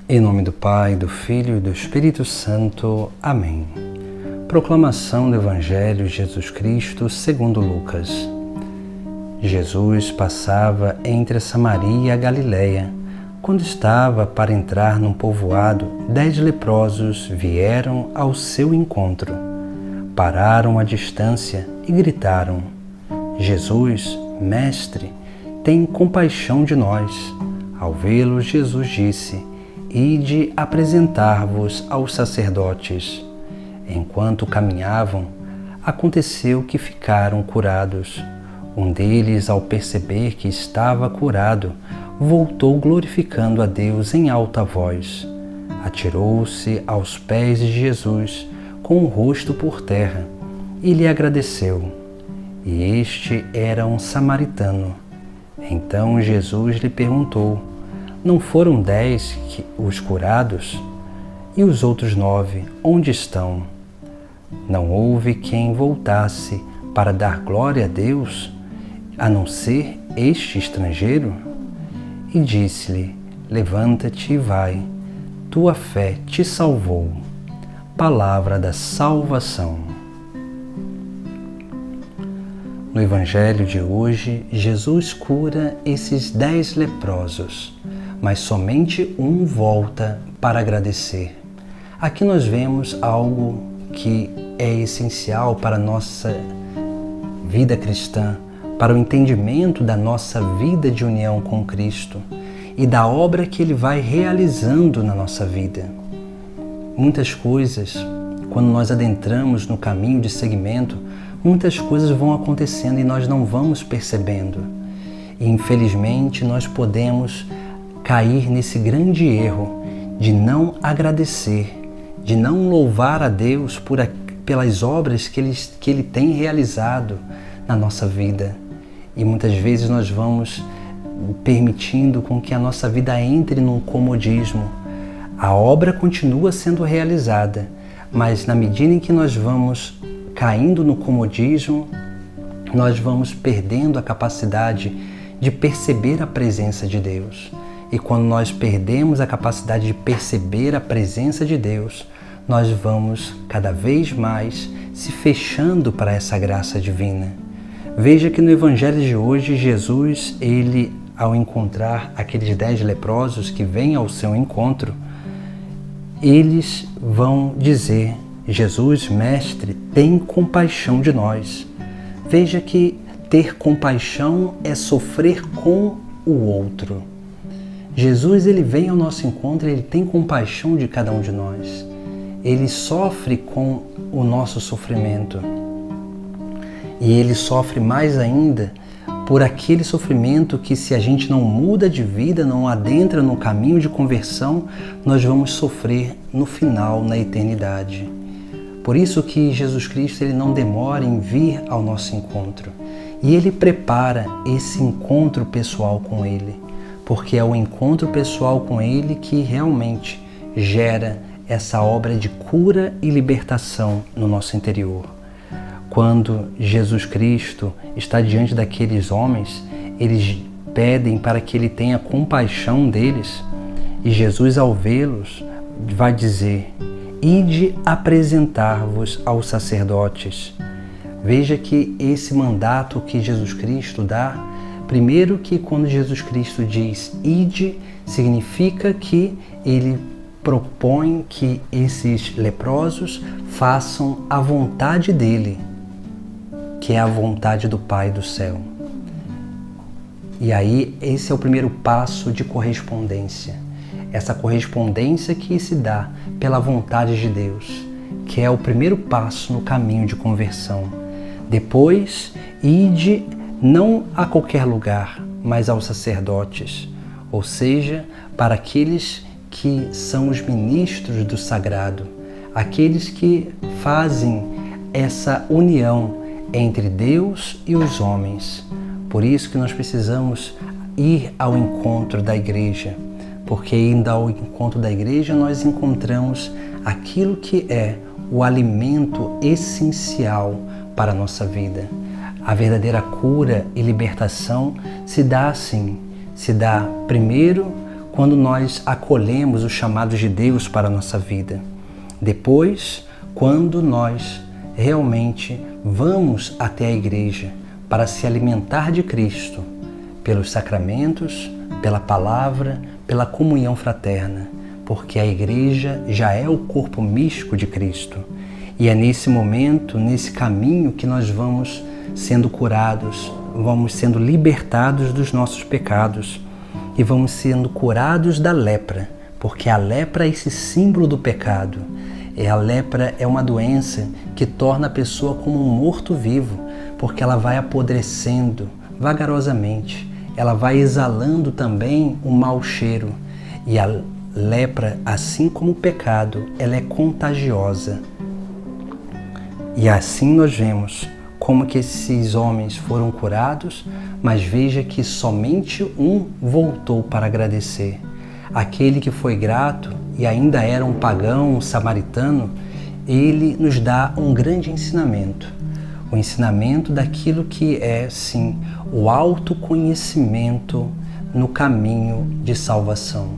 Em nome do Pai, do Filho e do Espírito Santo. Amém. Proclamação do Evangelho de Jesus Cristo segundo Lucas. Jesus passava entre a Samaria e a Galiléia. Quando estava para entrar num povoado, 10 leprosos vieram ao seu encontro. Pararam à distância e gritaram: Jesus, Mestre, tem compaixão de nós. Ao vê-los, Jesus disse: Ide apresentar-vos aos sacerdotes. Enquanto caminhavam, aconteceu que ficaram curados. Um deles, ao perceber que estava curado, voltou glorificando a Deus em alta voz. Atirou-se aos pés de Jesus, com o rosto por terra, e lhe agradeceu. E este era um samaritano. Então Jesus lhe perguntou: Não foram 10 os curados? E os outros 9, onde estão? Não houve quem voltasse para dar glória a Deus, a não ser este estrangeiro? E disse-lhe: Levanta-te e vai, tua fé te salvou. Palavra da salvação. No Evangelho de hoje, Jesus cura esses 10 leprosos, mas somente um volta para agradecer. Aqui nós vemos algo que é essencial para a nossa vida cristã, para o entendimento da nossa vida de união com Cristo e da obra que Ele vai realizando na nossa vida. Muitas coisas, quando nós adentramos no caminho de seguimento, muitas coisas vão acontecendo e nós não vamos percebendo. E infelizmente nós podemos cair nesse grande erro de não agradecer, de não louvar a Deus pelas obras que Ele tem realizado na nossa vida. E muitas vezes nós vamos permitindo com que a nossa vida entre num comodismo. A obra continua sendo realizada, mas na medida em que nós vamos caindo no comodismo, nós vamos perdendo a capacidade de perceber a presença de Deus. E quando nós perdemos a capacidade de perceber a presença de Deus, nós vamos cada vez mais se fechando para essa graça divina. Veja que no Evangelho de hoje, Jesus, ele, ao encontrar aqueles 10 leprosos que vêm ao seu encontro, eles vão dizer: Jesus, Mestre, tem compaixão de nós. Veja que ter compaixão é sofrer com o outro. Jesus, ele vem ao nosso encontro, ele tem compaixão de cada um de nós. Ele sofre com o nosso sofrimento. E ele sofre mais ainda por aquele sofrimento que, se a gente não muda de vida, não adentra no caminho de conversão, nós vamos sofrer no final, na eternidade. Por isso que Jesus Cristo, ele não demora em vir ao nosso encontro. E ele prepara esse encontro pessoal com ele, porque é o encontro pessoal com ele que realmente gera essa obra de cura e libertação no nosso interior. Quando Jesus Cristo está diante daqueles homens, eles pedem para que ele tenha compaixão deles, e Jesus, ao vê-los, vai dizer: Ide apresentar-vos aos sacerdotes. Veja que esse mandato que Jesus Cristo dá, primeiro que quando Jesus Cristo diz ide, significa que ele propõe que esses leprosos façam a vontade dele, que é a vontade do Pai do céu. E aí esse é o primeiro passo de correspondência. Essa correspondência que se dá pela vontade de Deus, que é o primeiro passo no caminho de conversão. Depois, ide não a qualquer lugar, mas aos sacerdotes, ou seja, para aqueles que são os ministros do sagrado, aqueles que fazem essa união entre Deus e os homens. Por isso que nós precisamos ir ao encontro da igreja, porque indo ao encontro da igreja nós encontramos aquilo que é o alimento essencial para a nossa vida. A verdadeira cura e libertação se dá assim, se dá primeiro quando nós acolhemos os chamados de Deus para a nossa vida. Depois, quando nós realmente vamos até a igreja para se alimentar de Cristo, pelos sacramentos, pela palavra, pela comunhão fraterna, porque a igreja já é o corpo místico de Cristo. E é nesse momento, nesse caminho, que nós vamos sendo curados, vamos sendo libertados dos nossos pecados e vamos sendo curados da lepra, porque a lepra é esse símbolo do pecado. A lepra é uma doença que torna a pessoa como um morto-vivo, porque ela vai apodrecendo vagarosamente, ela vai exalando também um mau cheiro. E a lepra, assim como o pecado, ela é contagiosa. E assim nós vemos como que esses homens foram curados, mas veja que somente um voltou para agradecer. Aquele que foi grato e ainda era um pagão, um samaritano, ele nos dá um grande ensinamento. O ensinamento daquilo que é, sim, o autoconhecimento no caminho de salvação.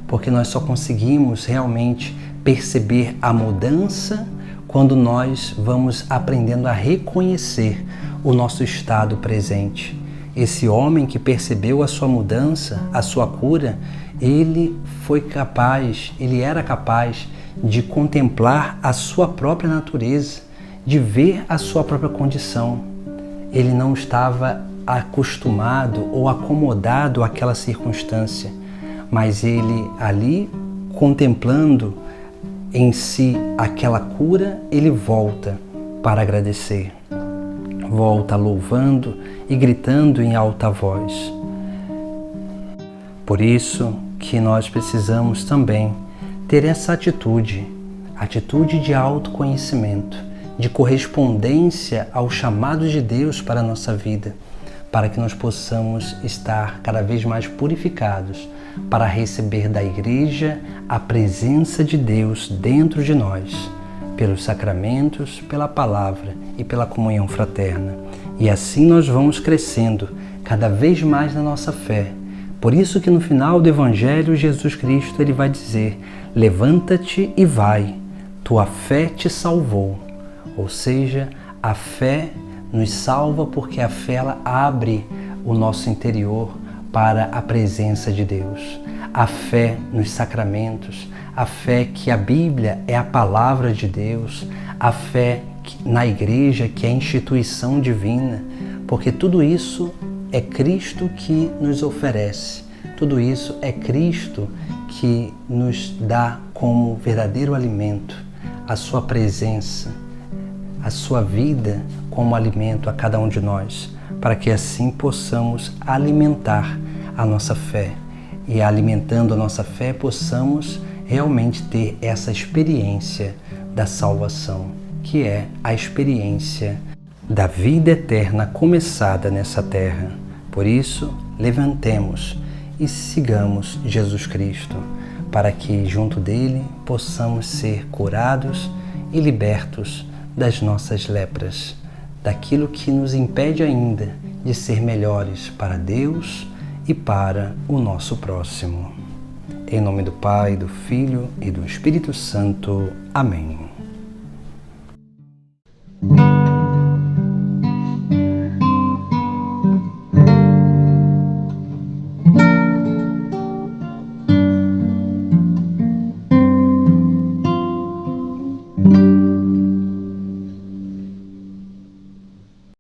Porque nós só conseguimos realmente perceber a mudança quando nós vamos aprendendo a reconhecer o nosso estado presente. Esse homem que percebeu a sua mudança, a sua cura, ele era capaz de contemplar a sua própria natureza, de ver a sua própria condição. Ele não estava acostumado ou acomodado àquela circunstância, mas ele ali, contemplando em si aquela cura, ele volta para agradecer. Volta louvando e gritando em alta voz. Por isso que nós precisamos também ter essa atitude de autoconhecimento, de correspondência ao chamado de Deus para a nossa vida, para que nós possamos estar cada vez mais purificados para receber da Igreja a presença de Deus dentro de nós, pelos sacramentos, pela palavra e pela comunhão fraterna. E assim nós vamos crescendo cada vez mais na nossa fé. Por isso que no final do Evangelho, Jesus Cristo ele vai dizer: levanta-te e vai, tua fé te salvou. Ou seja, a fé nos salva porque a fé ela abre o nosso interior para a presença de Deus. A fé nos sacramentos, a fé que a Bíblia é a palavra de Deus, a fé na igreja que é a instituição divina, porque tudo isso é Cristo que nos oferece, tudo isso é Cristo que nos dá como verdadeiro alimento a sua presença, a sua vida como alimento a cada um de nós, para que assim possamos alimentar a nossa fé e alimentando a nossa fé possamos realmente ter essa experiência da salvação, que é a experiência da vida eterna começada nessa terra. Por isso, levantemos e sigamos Jesus Cristo, para que junto dele possamos ser curados e libertos das nossas lepras, daquilo que nos impede ainda de ser melhores para Deus e para o nosso próximo. Em nome do Pai, do Filho e do Espírito Santo. Amém.